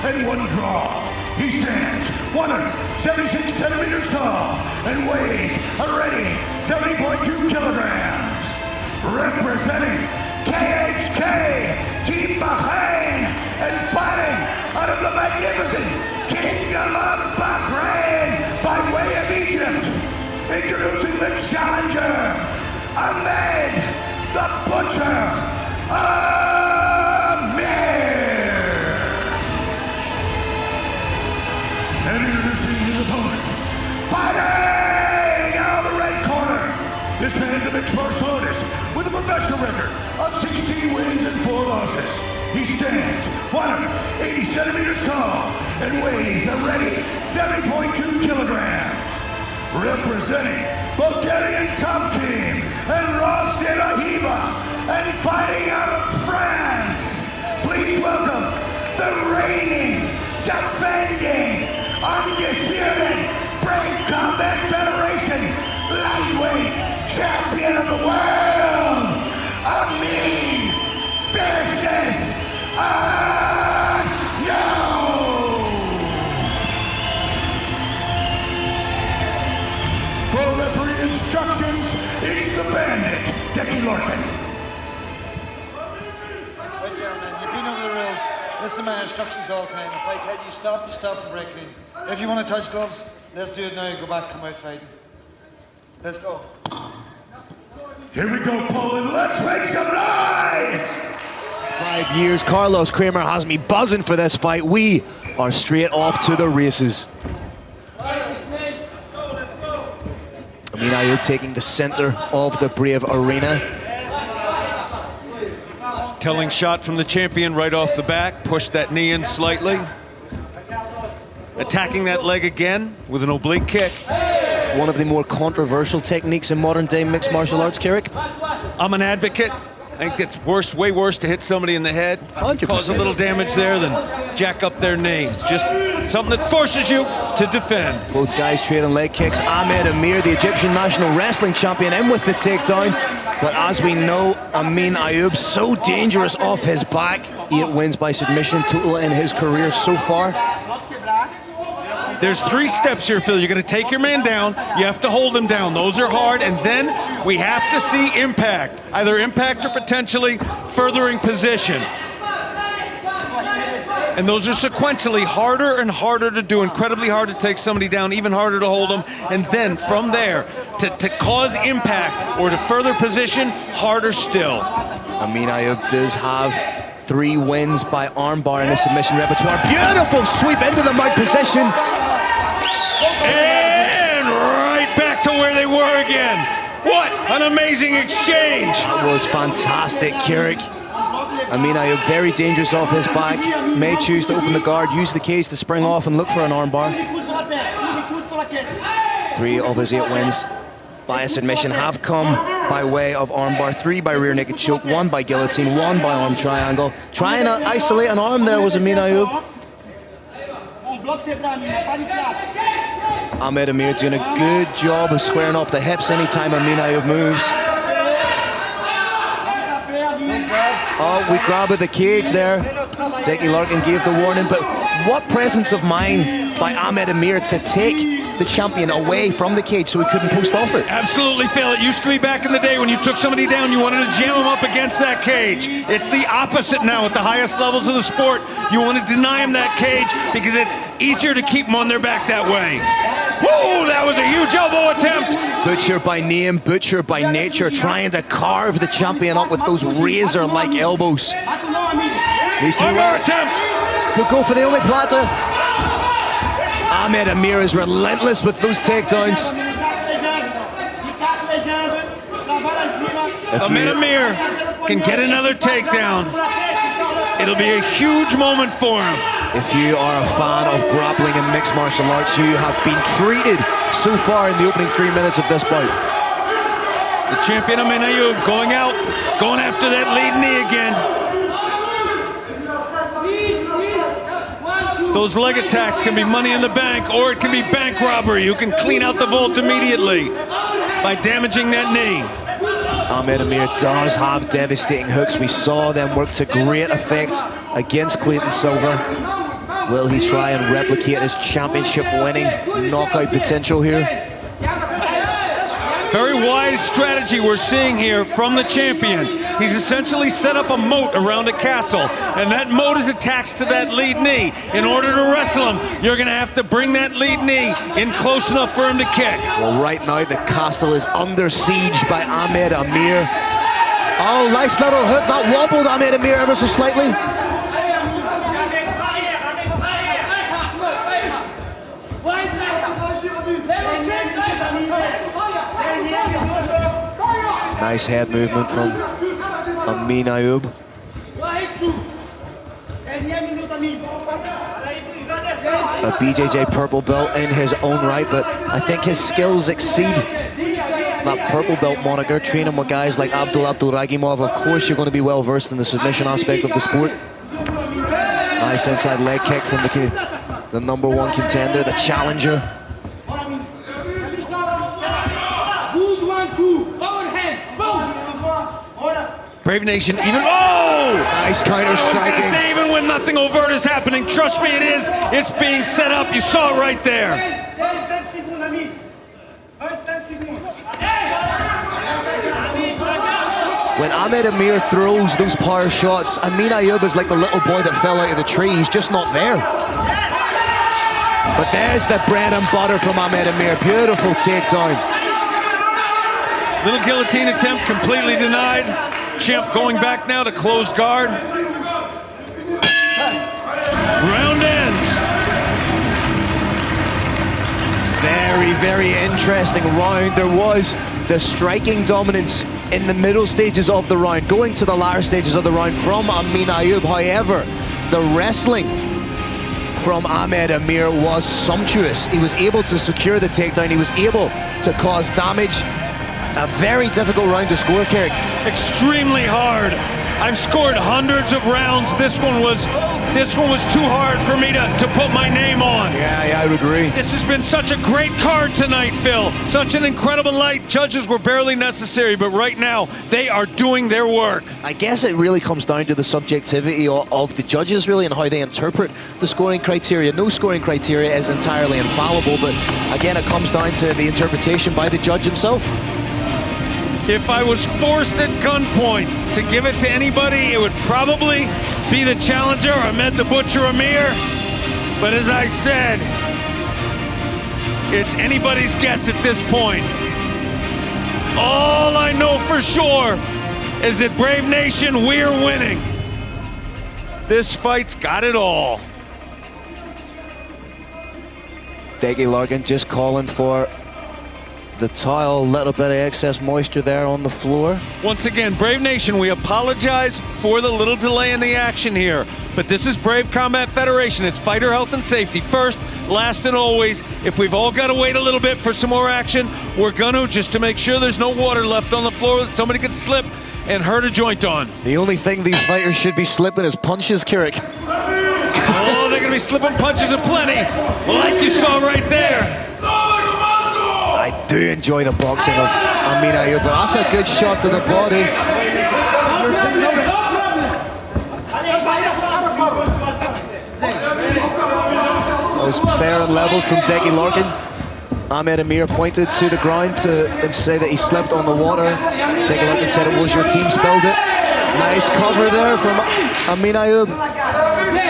and 1 draw. He stands 176 centimeters tall and weighs a ready 70.2 kilograms. Representing KHK, Team Bahrain, and fighting out of the magnificent Kingdom of Bahrain by way of Egypt. Introducing the challenger, Ahmed the Butcher Amir. And introducing his opponent, fighting out of the red corner. This man's a mixed martial artist with a professional record of 16 wins and 4 losses. He stands 180 centimeters tall and weighs a ready 70.2 kilograms. Representing Bulgarian Top Team and Rostin Ahiba, and fighting out of France, please welcome the reigning, defending, undisputed Brave Combat Federation lightweight champion of the world, Amin Fierceness Ayoub. For referee instructions, it's the Bandit, Decky Larkin. Right, gentlemen, you've been over the rules. Listen to my instructions all the time. If I tell you stop, you stop and break clean. If you want to touch gloves, let's do it now. Go back, come out fighting. Let's go. Here we go, Poland. Let's make some noise! 5 years, Carlos Kramer has me buzzing for this fight. We are straight off to the races. Amin Ayoub taking the center of the Brave Arena. Telling shot from the champion right off the back. Pushed that knee in slightly. Attacking that leg again with an oblique kick. One of the more controversial techniques in modern day mixed martial arts, Carrick. I'm an advocate. I think it's worse, way worse to hit somebody in the head, 100%. Cause a little damage there than jack up their knee. It's just something that forces you to defend. Both guys trading leg kicks. Ahmed Amir, the Egyptian national wrestling champion, in with the takedown. But as we know, Amin Ayoub, so dangerous off his back. 8 wins by submission total in his career so far. There's 3 steps here, Phil. You're going to take your man down. You have to hold him down. Those are hard. And then we have to see impact. Either impact or potentially furthering position. And those are sequentially harder and harder to do. Incredibly hard to take somebody down, even harder to hold them. And then from there, to cause impact or to further position, harder still. Amin Ayoub does have 3 wins by armbar in his submission repertoire. Beautiful sweep into the mount position. And right back to where they were again. What an amazing exchange. That was fantastic, Carrick. Amin Ayoub very dangerous off his back. May choose to open the guard, use the cage to spring off and look for an armbar. 3 of his 8 wins by a submission have come by way of armbar. 3 by rear naked choke, 1 by guillotine, 1 by arm triangle. Trying to isolate an arm there was Amin Ayoub. Ahmed Amir doing a good job of squaring off the hips anytime Amin Ayoub moves. Oh, we grab at the cage there. Decky Larkin gave the warning, but what presence of mind by Ahmed Amir to take the champion away from the cage so he couldn't post off it. Absolutely, Phil. It used to be back in the day when you took somebody down, you wanted to jam them up against that cage. It's the opposite now at the highest levels of the sport. You want to deny them that cage because it's easier to keep them on their back that way. Whoa, that was a huge elbow attempt. Butcher by name, Butcher by nature, trying to carve the champion up with those razor-like elbows. One more attempt. Could go for the omoplata. Ahmed Amir is relentless with those takedowns. Ahmed Amir can get another takedown. It'll be a huge moment for him. If you are a fan of grappling and mixed martial arts, you have been treated so far in the opening 3 minutes of this bout. The champion Amin Ayoub going out, going after that lead knee again. Those leg attacks can be money in the bank, or it can be bank robbery. You can clean out the vault immediately by damaging that knee. Ahmed Amir does have devastating hooks. We saw them work to great effect against Clayton Silver. Will he try and replicate his championship-winning knockout potential here? Very wise strategy we're seeing here from the champion. He's essentially set up a moat around a castle, and that moat is attached to that lead knee. In order to wrestle him, you're going to have to bring that lead knee in close enough for him to kick. Well, right now the castle is under siege by Ahmed Amir. Oh, nice little hook. That wobbled Ahmed Amir ever so slightly. Nice head movement from Amin Ayoub. A BJJ purple belt in his own right, but I think his skills exceed that purple belt moniker. Training with guys like Abdul Ragimov, of course you're going to be well versed in the submission aspect of the sport. Nice inside leg kick from the #1 contender, the challenger. Brave Nation even, oh! Nice counter I was striking. gonna say, even when nothing overt is happening, trust me, it is. It's being set up. You saw it right there. When Ahmed Amir throws those power shots, Amin Ayoub is like the little boy that fell out of the tree. He's just not there. But there's the bread and butter from Ahmed Amir. Beautiful takedown. Little guillotine attempt completely denied. Champ going back now to closed guard. Round ends. Very, very interesting round. There was the striking dominance in the middle stages of the round, going to the latter stages of the round from Amin Ayoub. However, the wrestling from Ahmed Amir was sumptuous. He was able to secure the takedown. He was able to cause damage. A very difficult round to score, Carrick. Extremely hard. I've scored hundreds of rounds. This one was too hard for me to put my name on. Yeah, I would agree. This has been such a great card tonight, Phil. Such an incredible night. Judges were barely necessary, but right now they are doing their work. I guess it really comes down to the subjectivity of the judges, really, and how they interpret the scoring criteria. No scoring criteria is entirely infallible, but again, it comes down to the interpretation by the judge himself. If I was forced at gunpoint to give it to anybody, it would probably be the challenger, Ahmed the Butcher Amir. But as I said, it's anybody's guess at this point. All I know for sure is that Brave Nation, we're winning. This fight's got it all. Deggy Larkin just calling for the towel, a little bit of excess moisture there on the floor. Once again, Brave Nation, we apologize for the little delay in the action here, but this is Brave Combat Federation. It's fighter health and safety first, last, and always. If we've all got to wait a little bit for some more action, we're gonna, just to make sure there's no water left on the floor that somebody could slip and hurt a joint on. The only thing these fighters should be slipping is punches, Carrick. Oh, they're gonna be slipping punches aplenty, like you saw right there. I do enjoy the boxing of Amin Ayoub, but that's a good shot to the body. That was fair and level from Deggy Larkin. Ahmed Amir pointed to the ground and say that he slipped on the water. Deggy Larkin said it was your team spilled it. Nice cover there from Amin Ayoub.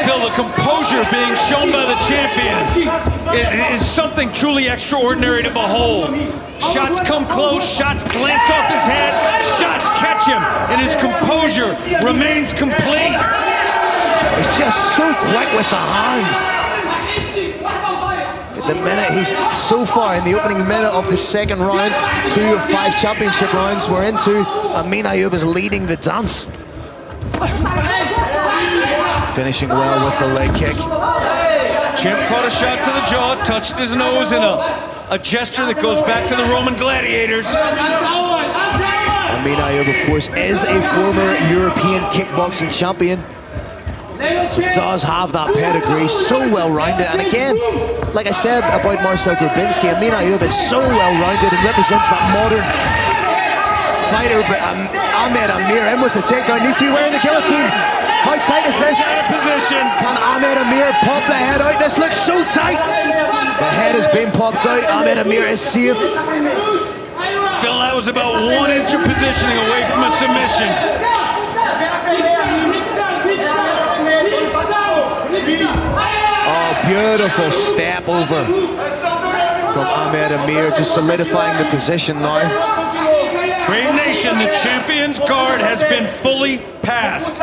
Phil, the composure being shown by the champion is something truly extraordinary to behold. Shots come close, shots glance off his head, shots catch him, and his composure remains complete. He's just so quick with the hands. At the minute, he's so far in the opening minute of the second round, 2 of 5 championship rounds we're into. Amin Ayoub is leading the dance. Finishing well with the leg kick. Champ caught a shot to the jaw, touched his nose in a gesture that goes back to the Roman gladiators. Amin Ayoub, of course, is a former European kickboxing champion. So does have that pedigree, so well-rounded. And again, like I said about Marcel Grabinski, Amin Ayoub is so well-rounded and represents that modern fighter. But Ahmed Amir in with the takedown, needs to be wearing the guillotine. How tight is this? position. Can Ahmed Amir pop the head out? This looks so tight. The head has been popped out. Ahmed Amir is safe. Phil, that was about 1 inch of positioning away from a submission. Oh, beautiful step over from Ahmed Amir, just solidifying the position now. Brave Nation, the champion's guard has been fully passed.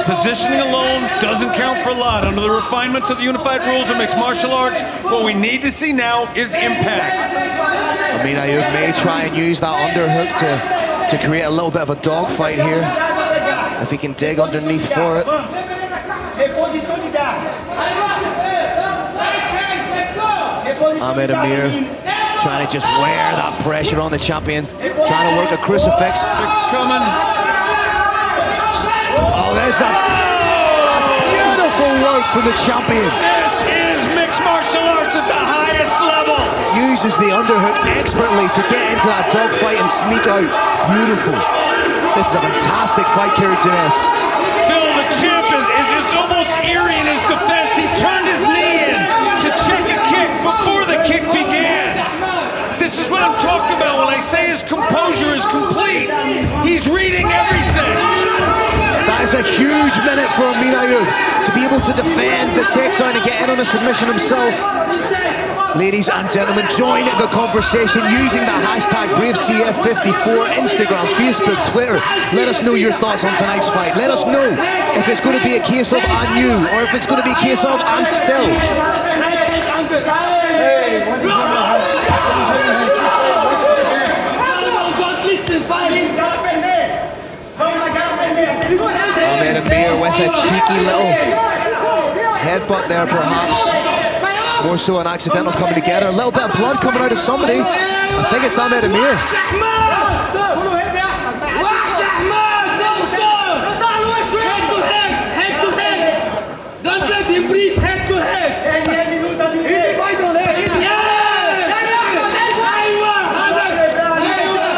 Positioning alone doesn't count for a lot. Under the refinements of the unified rules of mixed martial arts, what we need to see now is impact. Amin Ayoub may try and use that underhook to create a little bit of a dogfight here, if he can dig underneath for it. Ahmed Amir trying to just wear that pressure on the champion, trying to work a crucifix. It's coming. Oh, that's beautiful work from the champion. This is mixed martial arts at the highest level. Uses the underhook expertly to get into that dogfight and sneak out. Beautiful. This is a fantastic fight, Kerry Janess. Phil, the champ is almost eerie in his defense. He turned his knee in to check a kick before the kick began. This is what I'm talking about when I say his composure is complete. He's reading everything. That is a huge minute for Amin Ayoub to be able to defend the takedown and get in on a submission himself. Ladies and gentlemen, join the conversation using the hashtag BraveCF54, Instagram, Facebook, Twitter. Let us know your thoughts on tonight's fight. Let us know if it's going to be a case of I knew or if it's going to be a case of I'm still. Ahmed Amir with a cheeky little headbutt there, perhaps. More so an accidental coming together. A little bit of blood coming out of somebody. I think it's Ahmed Amir.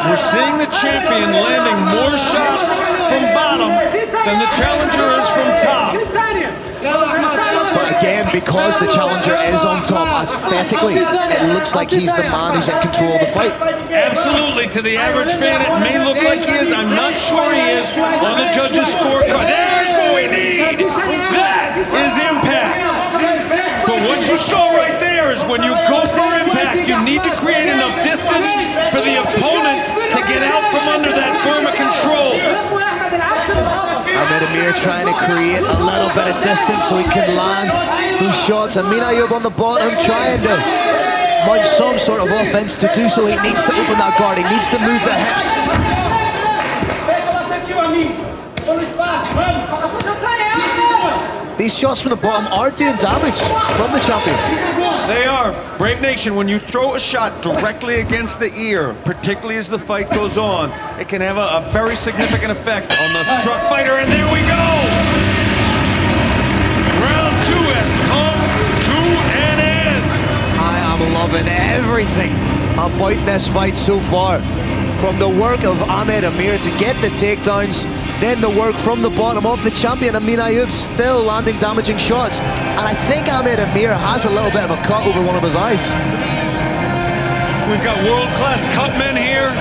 We're seeing the champion landing more shots from bottom than the challenger is from top. But again, because the challenger is on top, aesthetically, it looks like he's the man who's in control of the fight. Absolutely. To the average fan, it may look like he is. I'm not sure he is on the judges' scorecard. There's what we need. That is impact. But what you saw right there is when you go for impact, you need to create enough distance for the opponent to get out from under that firm of control. Ahmed Amir trying to create a little bit of distance so he can land those shots. Amin Ayoub on the bottom trying to mount some sort of offense. To do so, he needs to open that guard. He needs to move the hips. These shots from the bottom are doing damage from the champion. They are. Brave Nation, when you throw a shot directly against the ear, particularly as the fight goes on, it can have a very significant effect on the struck fighter, and there we go! Round 2 has come to an end. I am loving everything about this fight so far. From the work of Ahmed Amir to get the takedowns, then the work from the bottom of the champion, Amin Ayoub, still landing damaging shots. And I think Ahmed Amir has a little bit of a cut over one of his eyes. We've got world-class cut men here.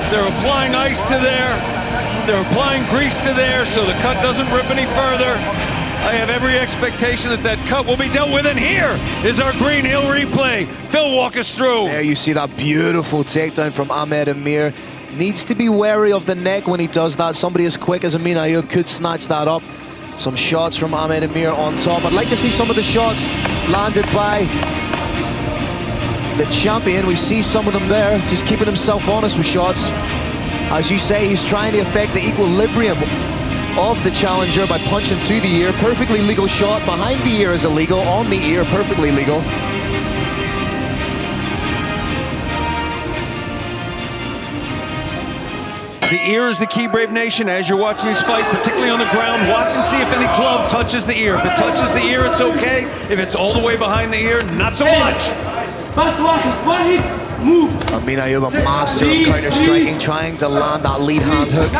They're applying ice to there. They're applying grease to there so the cut doesn't rip any further. I have every expectation that that cut will be dealt with, and here is our Green Hill replay. Phil, walk us through. There you see that beautiful takedown from Ahmed Amir. Needs to be wary of the neck when he does that. Somebody as quick as Amin Ayoub could snatch that up. Some shots from Ahmed Amir on top. I'd like to see some of the shots landed by the champion. We see some of them there, just keeping himself honest with shots. As you say, he's trying to affect the equilibrium of the challenger by punching to the ear. Perfectly legal shot. Behind the ear is illegal. On the ear, perfectly legal. The ear is the key, Brave Nation, as you're watching this fight, particularly on the ground. Watch and see if any glove touches the ear. If it touches the ear, it's okay. If it's all the way behind the ear, not so much. Amin Ayoub, a master of counter-striking, trying to land that lead hand hook.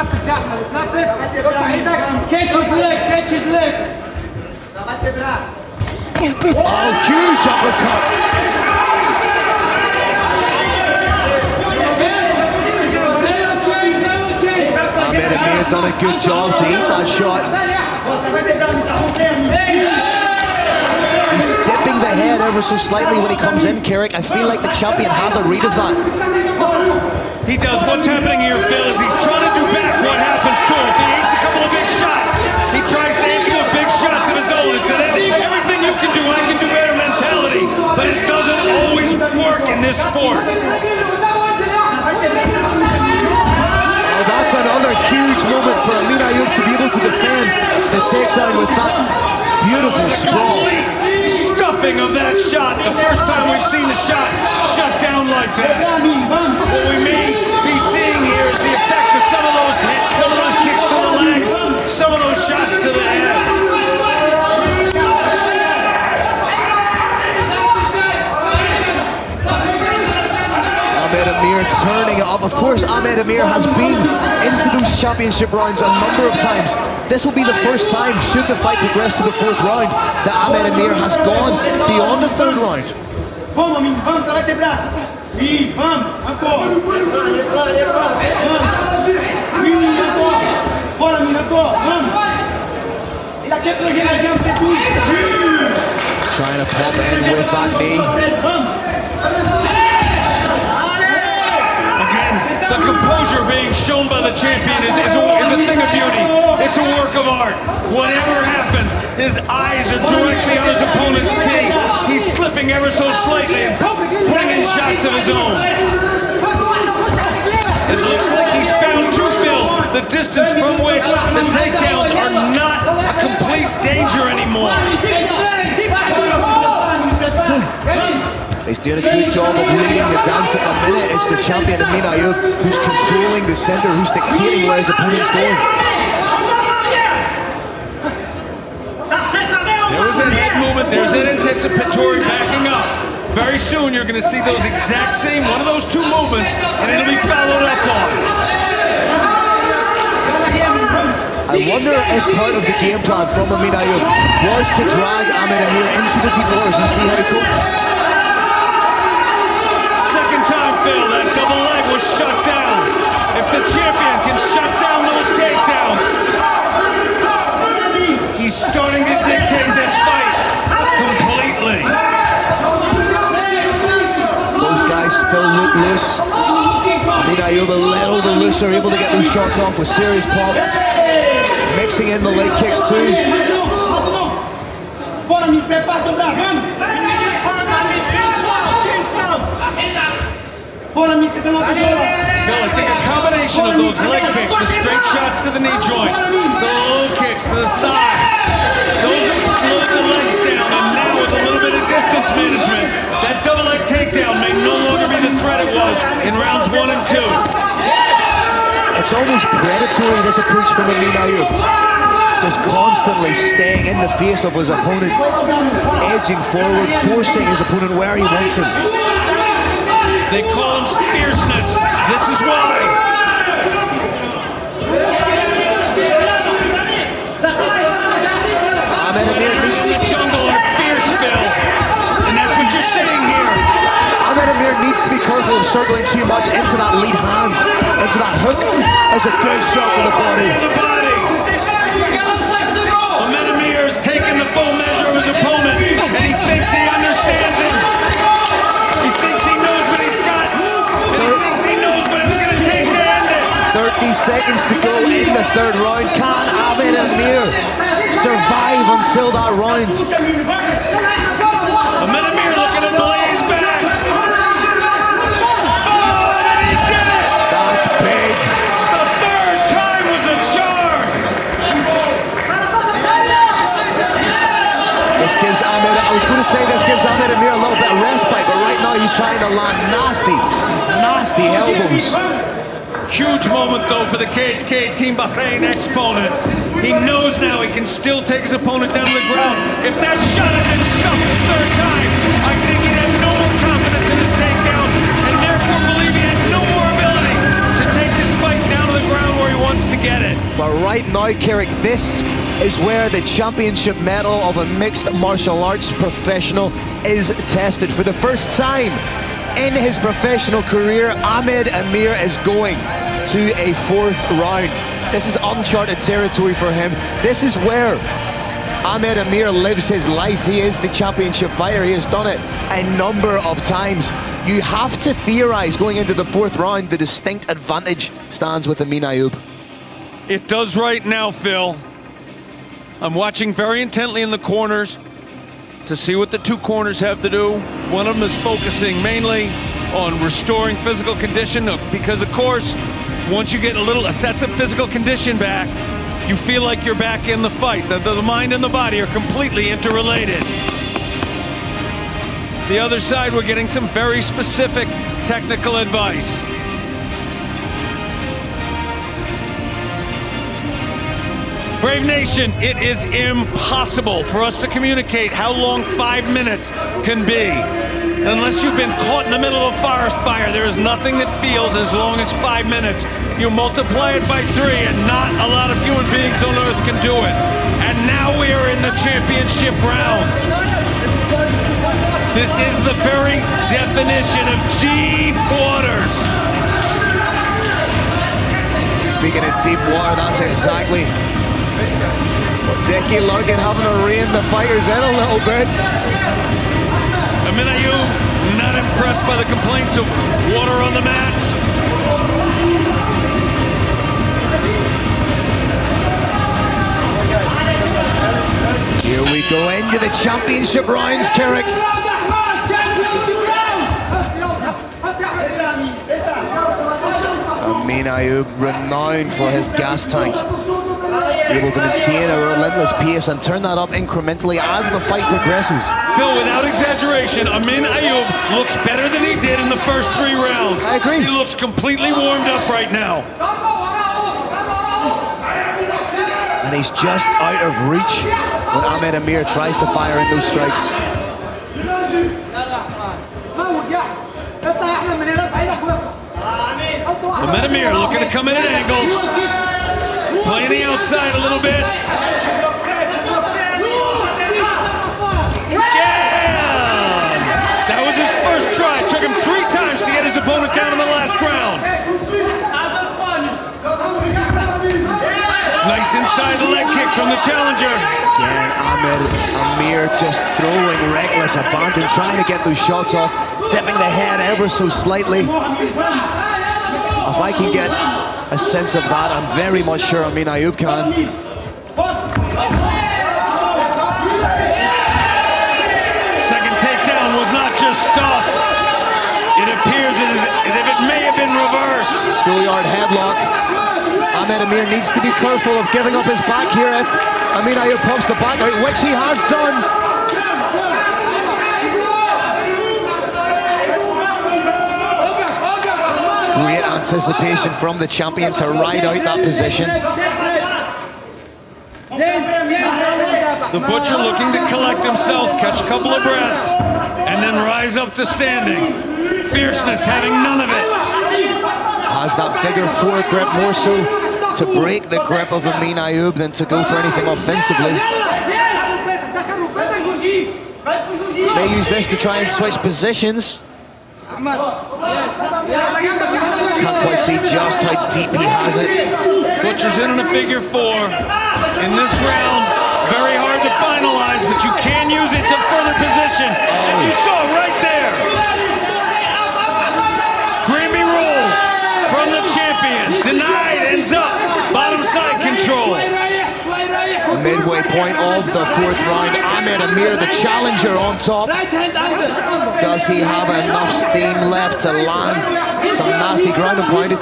Catch his leg. Oh, huge uppercut. Ahmed Amir done a good job to eat that shot. He's dipping the head ever so slightly when he comes in, Carrick. I feel like the champion has a read of that. He does. What's happening here, Phil, is he's trying to do back what happens to him. If he eats a couple of big shots, he tries to answer with big shots of his own. It's an everything you can do, I can do better mentality, but it doesn't always work in this sport. Oh, that's another huge moment for Amin Ayoub to be able to defend the takedown with that beautiful sprawl. Stuffing of that shot. The first time we've seen the shot shut down like that. What we may be seeing here is the effect of some of those hits, some of those kicks to the legs, some of those shots to the head. Ahmed Amir turning it up. Of course, Ahmed Amir has been into those championship rounds a number of times. This will be the first time, should the fight progress to the fourth round, that Ahmed Amir has gone beyond the third round. Vamos, Amin, vamos, tu vai quebrar. Oui, vamos, encore. Oui, encore. Bora, Amin, encore, vamos. Il a quelques générations, c'est tout. Trying to pop in with that knee. The composure being shown by the champion is a thing of beauty. It's a work of art. Whatever happens, his eyes are directly on his opponent's tee. He's slipping ever so slightly and putting in shots of his own. It looks like he's found to fill the distance from which the takedowns are not a complete danger anymore. He's doing a good job of leading the dance at the minute. It's the champion Amin Ayoub who's controlling the center, who's dictating where his opponent's going. There was a head movement, there's an anticipatory backing up. Very soon you're going to see those exact same, one of those two movements, and it'll be followed up on. I wonder if part of the game plan from Amin Ayoub was to drag Ahmed Amir into the deep waters and see how he coped. That double leg was shut down. If the champion can shut down those takedowns, he's starting to dictate this fight completely. Both guys still look loose. Amin Ayoub a little bit looser, able to get those shots off with serious pop. Mixing in the leg kicks too. Bill, I think a combination of those leg kicks, the straight shots to the knee joint, the low kicks to the thigh, those have slowed the legs down, and now with a little bit of distance management, that double leg takedown may no longer be the threat it was in rounds 1 and 2. It's almost predatory, this approach from Amin Ayoub. Just constantly staying in the face of his opponent, edging forward, forcing his opponent where he wants him. They call him fierceness. This is why. Ahmed Amir needs the jungle are fierce, Phil, and that's what you're seeing here. Ahmed Amir needs to be careful of circling too much into that lead hand, into that hook. That's a good shot to the body. Ahmed Amir has taken the full measure of his opponent, and he thinks he understands him. He thinks he knows what he's got. And he thinks he knows what it's going to take to end it. 30 seconds to go in the third round. Can Ahmed Amir survive until that round? Ahmed Amir looking to blaze back. Oh, and he did it! That's big. The third time was a charm. This gives Ahmed, I was going to say this gives Ahmed Amir a little bit of respite, but right now he's trying to land nasty elbows. Huge moment though for the KHK Team Bahrain exponent. He knows now he can still take his opponent down to the ground. If that shot had been stuffed the third time, I think he'd have no more confidence in his takedown. And there get it. But right now, Carrick, this is where the championship medal of a mixed martial arts professional is tested. For the first time in his professional career, Ahmed Amir is going to a 4th round. This is uncharted territory for him. This is where Ahmed Amir lives his life. He is the championship fighter. He has done it a number of times. You have to theorize going into the 4th round, the distinct advantage stands with Amin Ayoub. It does right now, Phil. I'm watching very intently in the corners to see what the 2 corners have to do. One of them is focusing mainly on restoring physical condition, because of course, once you get a sense of physical condition back, you feel like you're back in the fight. The mind and the body are completely interrelated. The other side, we're getting some very specific technical advice. Brave Nation, it is impossible for us to communicate how long 5 minutes can be. Unless you've been caught in the middle of a forest fire, there is nothing that feels as long as 5 minutes. You multiply it by 3, and not a lot of human beings on earth can do it. And now we are in the championship rounds. This is the very definition of deep waters. Speaking of deep water, that's exactly what Dickie Larkin having to rein the fighters in a little bit. Amin Ayoub not impressed by the complaints of water on the mats. Here we go into the championship rounds, Carrick. Amin Ayoub, renowned for his gas tank, able to maintain a relentless pace and turn that up incrementally as the fight progresses. Phil, without exaggeration, Amin Ayoub looks better than he did in the first 3 rounds. I agree. He looks completely warmed up right now. And he's just out of reach when Ahmed Amir tries to fire in those strikes. Ahmed Amir looking to come in at angles, playing the outside a little bit. Jam! That was his first try. It took him 3 times to get his opponent down in the last round. Nice inside leg kick from the challenger. Again, Ahmed Amir just throwing reckless abandon, trying to get those shots off, dipping the head ever so slightly. If I can get a sense of that, I'm very much sure Amin Ayoub can. Second takedown was not just stopped. It appears as if it may have been reversed. Schoolyard headlock. Ahmed Amir needs to be careful of giving up his back here if Amin Ayoub pumps the back out, which he has done. Great anticipation from the champion to ride out that position. The Butcher looking to collect himself, catch a couple of breaths, and then rise up to standing. Fierceness having none of it. Has that figure 4 grip more so to break the grip of Amin Ayoub than to go for anything offensively. They use this to try and switch positions. Can't quite see just how deep he has it. Butcher's in a figure 4. In this round, very hard to finalize, but you can use it to further position, as you saw right there. Grammy roll from the champion. Denied, ends up. Bottom side control. Midway point of the 4th round. Ahmed Amir, the challenger, on top. Does he have enough steam left to land some nasty ground and pound?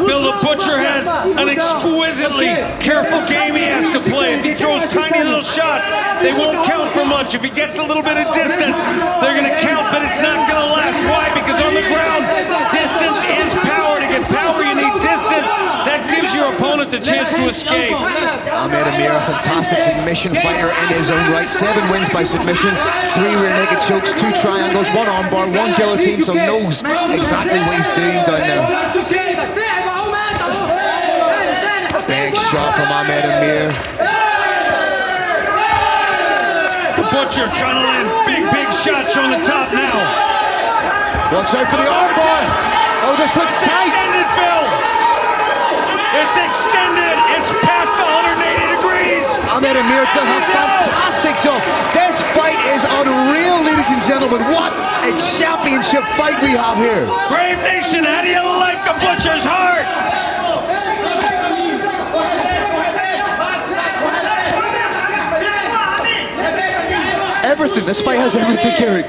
Bill the Butcher has an exquisitely careful game he has to play. If he throws tiny little shots, they won't count for much. If he gets a little bit of distance, they're going to count, but it's not going to last. Why? Because on the ground, distance is power. To get power, you need distance. That gives your opponent the chance to escape. Ahmed Amir, a fantastic submission fighter in his own right. 7 wins by submission, 3 rear naked chokes, 2 triangles, 1 armbar, 1 guillotine, so knows exactly what he's doing down there. Big Big shot from Ahmed Amir. The Butcher trying to land big shots on the top now. Watch out for the armbar. Oh, this looks tight. Extended, Phil. It's extended. It's past 180 degrees. Ahmed Amir does a fantastic job. This fight is unreal, ladies and gentlemen. What a championship fight we have here. Brave Nation, how do you like the Butcher's heart? Everything. This fight has everything, Eric.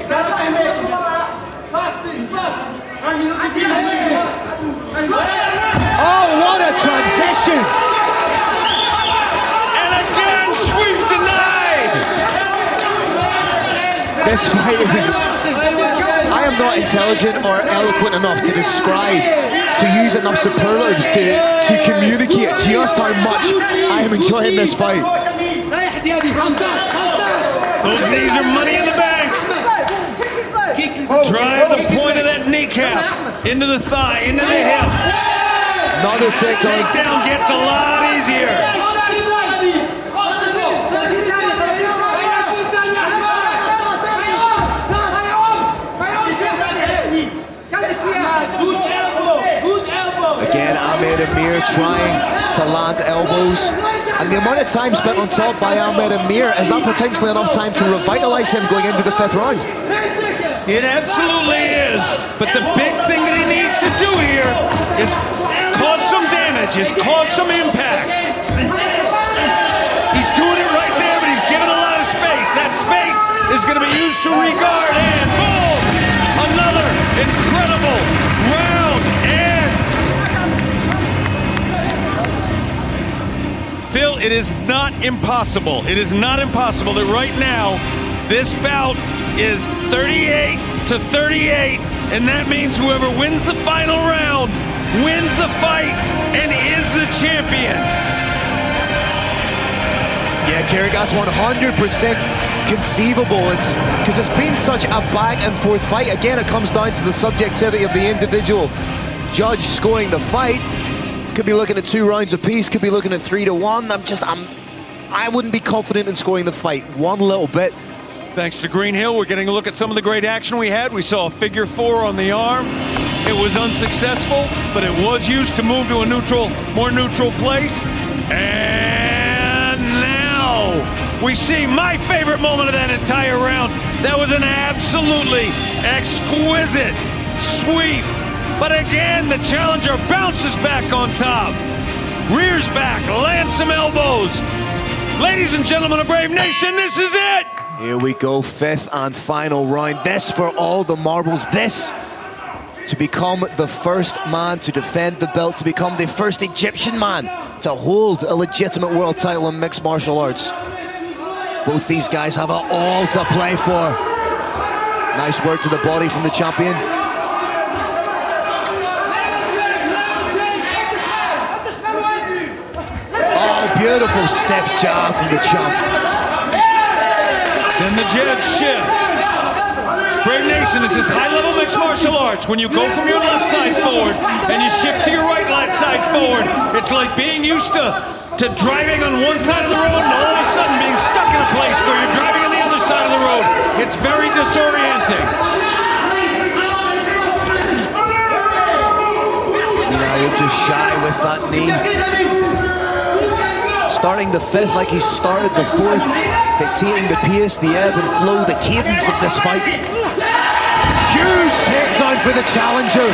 Oh, what a transition! And again, sweep denied. This fight is... I am not intelligent or eloquent enough to describe, to use enough superlatives to communicate just how much I am enjoying this fight. Those knees are money in the bank. Drive the point of that kneecap into the thigh, into the hip. Another takedown. Takedown gets a lot easier. Again, Ahmed Amir trying to land elbows. And the amount of time spent on top by Ahmed Amir, is that potentially enough time to revitalize him going into the 5th round? It absolutely is. But the big thing that he needs to do here is cause some damage, is cause some impact. He's doing it right there, but he's giving a lot of space. That space is going to be used to regard, and boom! Another incredible round ends. Phil, it is not impossible. It is not impossible that right now this bout is 38 to 38, and that means whoever wins the final round wins the fight and is the champion. Yeah, Kerry, that's 100% conceivable. It's because it's been such a back and forth fight. Again, it comes down to the subjectivity of the individual judge scoring the fight. Could be looking at 2 rounds apiece, could be looking at 3 to 1. I wouldn't be confident in scoring the fight one little bit. Thanks to Green Hill, we're getting a look at some of the great action we had. We saw a figure 4 on the arm. It was unsuccessful, but it was used to move to a more neutral place. And now we see my favorite moment of that entire round. That was an absolutely exquisite sweep. But again, the challenger bounces back on top, rears back, lands some elbows. Ladies and gentlemen of Brave Nation, this is it. Here we go, 5th and final round. This for all the marbles. This to become the first man to defend the belt, to become the first Egyptian man to hold a legitimate world title in mixed martial arts. Both these guys have it all to play for. Nice work to the body from the champion. Oh, beautiful stiff jab from the champ. Then the jab shift. Brave Nation, this is high-level mixed martial arts. When you go from your left side forward and you shift to your right side forward, it's like being used to driving on one side of the road and all of a sudden being stuck in a place where you're driving on the other side of the road. It's very disorienting. You're just shy with that knee. Starting the 5th like he started the 4th, dictating the pace, the ebb and flow, the cadence of this fight. Huge takedown for the challenger.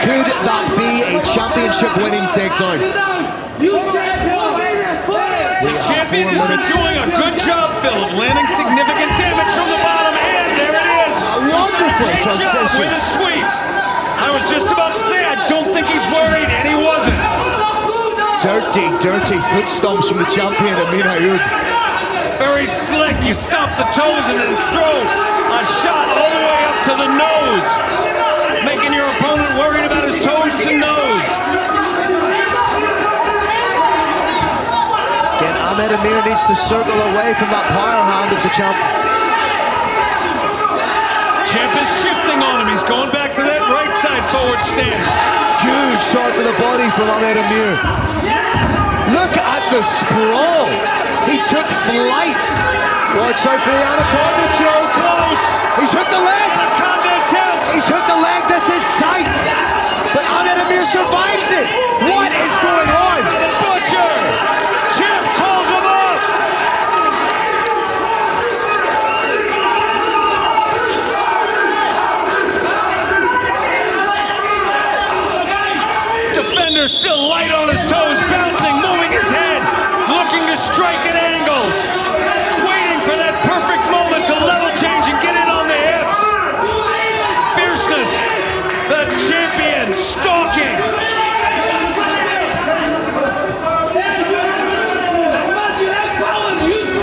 Could that be a championship-winning takedown? The champion has been doing a good job, Phil, of landing significant damage from the bottom, and there it is. A wonderful transition. With the sweeps. I was just about to say, I don't think he's worried, and he wasn't. Dirty foot stomps from the champion, Amin Ayoub. Very slick. You stomp the toes and then throw a shot all the way up to the nose, making your opponent worried about his toes and nose. Again, Ahmed Amir needs to circle away from that power hand of the champ. Champ is shifting on him. He's going back to that right side forward stance. Huge shot to the body from Ahmed Amir. Look at the sprawl. He took flight. Watch out for the anaconda choke. Close. He's hit the leg. Anaconda attempt. He's hit the leg. This is tight. But Ahmed Amir survives it. What is going on? Butcher. Chip calls him up. Defender still light on his toes, bouncing, moving his head, looking to strike at angles, waiting for that perfect moment to level change and get in on the hips. Fierceness, the champion, stalking.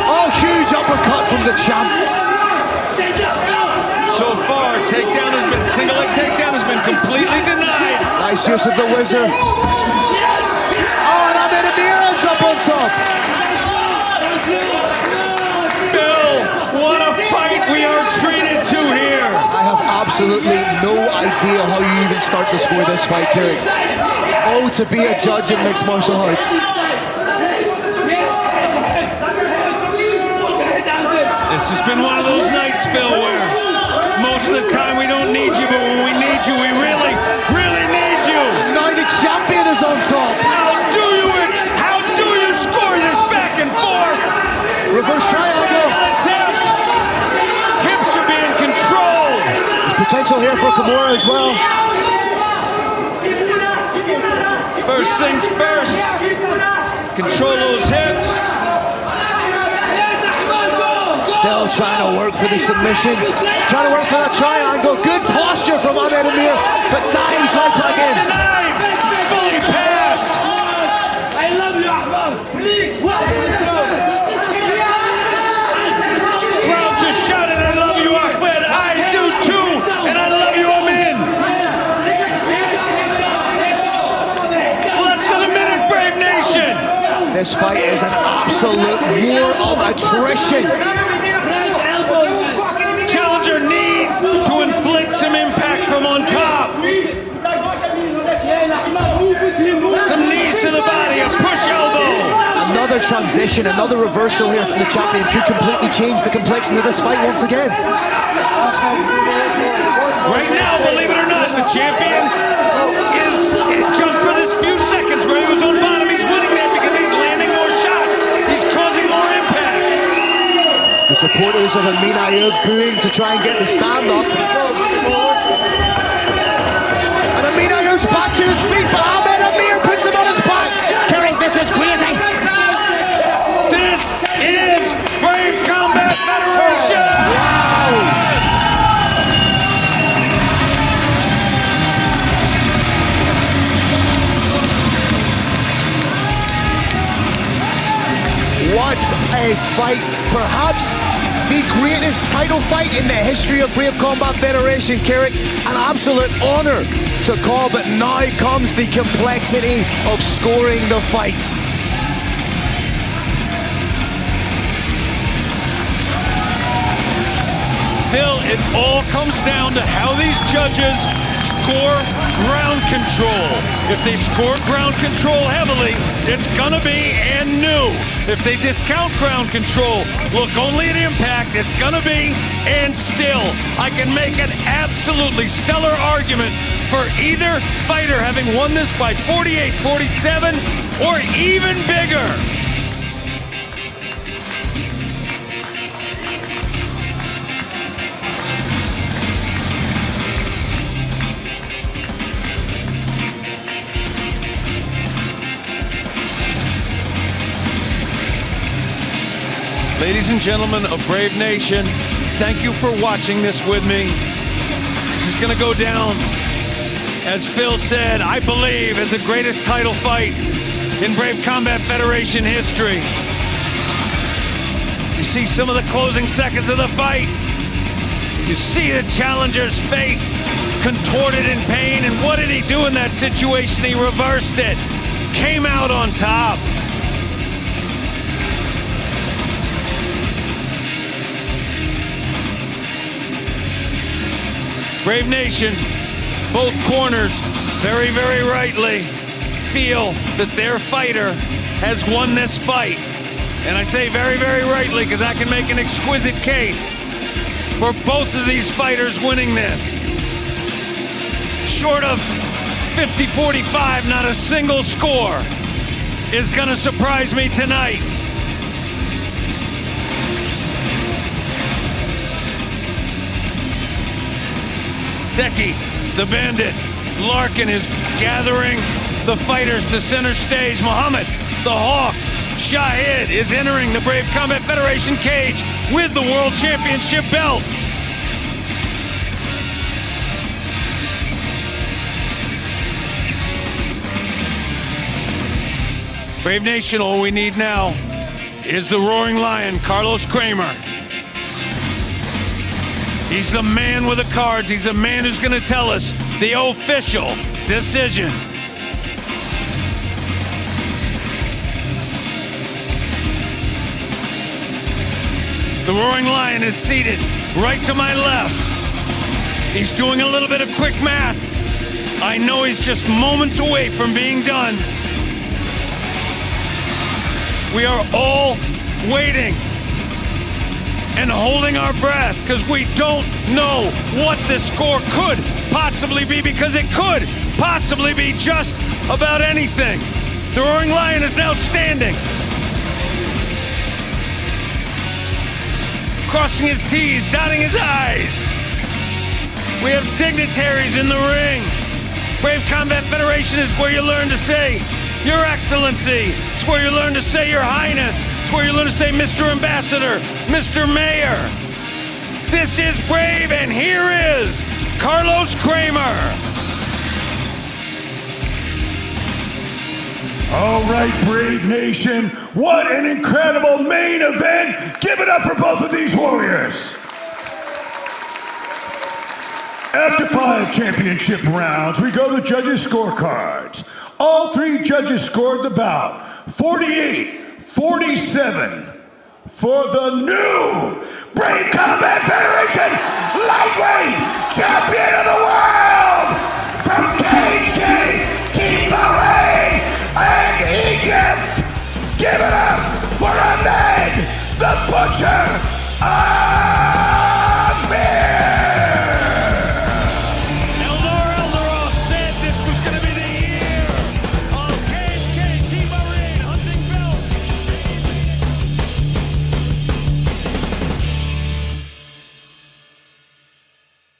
Oh, huge uppercut from the champ. So far, single leg takedown has been completely denied. Nice use of the wizard. Oh, and Ahmed Amir ends up on top. Phil, what a fight we are treated to here. I have absolutely no idea how you even start to score this fight, Kerry. Oh, to be a judge in mixed martial arts. This has been one of those nights, Phil, where most of the time we don't need you, but when we need you, we really, really need you. Now the champion is on top. How do you score this back and forth? Reverse triangle. Attempt. Hips are being controlled. There's potential here for Kimura as well. First things first. Control those hips. Still trying to work for the submission. Trying to work for that triangle. Good posture from Ahmed Amir, but dives right back in. Denied. Fully passed. I love you, Ahmed. Please. Crowd just shouted, I love you, Ahmed. I do too. And I love you, Amin. Less than a minute, Brave Nation. This fight is an absolute war of attrition. Challenger needs to inflict some impact from on top. Some knees to the body, a push elbow. Another transition, another reversal here from the champion could completely change the complexion of this fight once again. Right now, believe it or not, the champion is just for this few seconds where he was on bottom. He's winning there because he's landing more shots. He's causing more impact. The supporters of Amin Ayoub booing to try and get the stand up. And Amin Ayoub's back to his feet, but Ahmed Amir puts him on his back. Kerry, this is crazy. This is Brave Combat Federation. Wow. What a fight. Perhaps the greatest title fight in the history of Brave Combat Federation, Kerry. An absolute honor to call, but now comes the complexity of scoring the fight. Phil, it all comes down to how these judges score ground control. If they score ground control heavily, it's gonna be and new. If they discount ground control, look only at impact, it's gonna be and still. I can make an absolutely stellar argument for either fighter having won this by 48-47 or even bigger. Ladies and gentlemen of Brave Nation, thank you for watching this with me. This is gonna go down, as Phil said, I believe, as the greatest title fight in Brave Combat Federation history. You see some of the closing seconds of the fight. You see the challenger's face contorted in pain, and what did he do in that situation? He reversed it, came out on top. Brave Nation, both corners, very, very rightly, feel that their fighter has won this fight. And I say very, very rightly, because I can make an exquisite case for both of these fighters winning this. Short of 50-45, not a single score is gonna surprise me tonight. Decky, the Bandit, Larkin is gathering the fighters to center stage. Muhammad, the Hawk, Shahid is entering the Brave Combat Federation cage with the World Championship belt. Brave Nation, all we need now is the Roaring Lion, Carlos Kramer. He's the man with the cards. He's the man who's going to tell us the official decision. The Roaring Lion is seated right to my left. He's doing a little bit of quick math. I know he's just moments away from being done. We are all waiting and holding our breath because we don't know what this score could possibly be, because it could possibly be just about anything. The Roaring Lion is now standing, crossing his T's, dotting his I's. We have dignitaries in the ring. Brave Combat Federation is where you learn to say, Your Excellency. It's where you learn to say Your Highness. It's where you learn to say Mr. Ambassador, Mr. Mayor. This is Brave, and here is Carlos Kramer. All right, Brave Nation, what an incredible main event. Give it up for both of these warriors. After 5 championship rounds, we go to judges' scorecards. All 3 judges scored the bout 48-47 for the new Brave Combat Federation Lightweight Champion of the World from Cage K, Team Bahrain and Egypt. Give it up for Ahmed the Butcher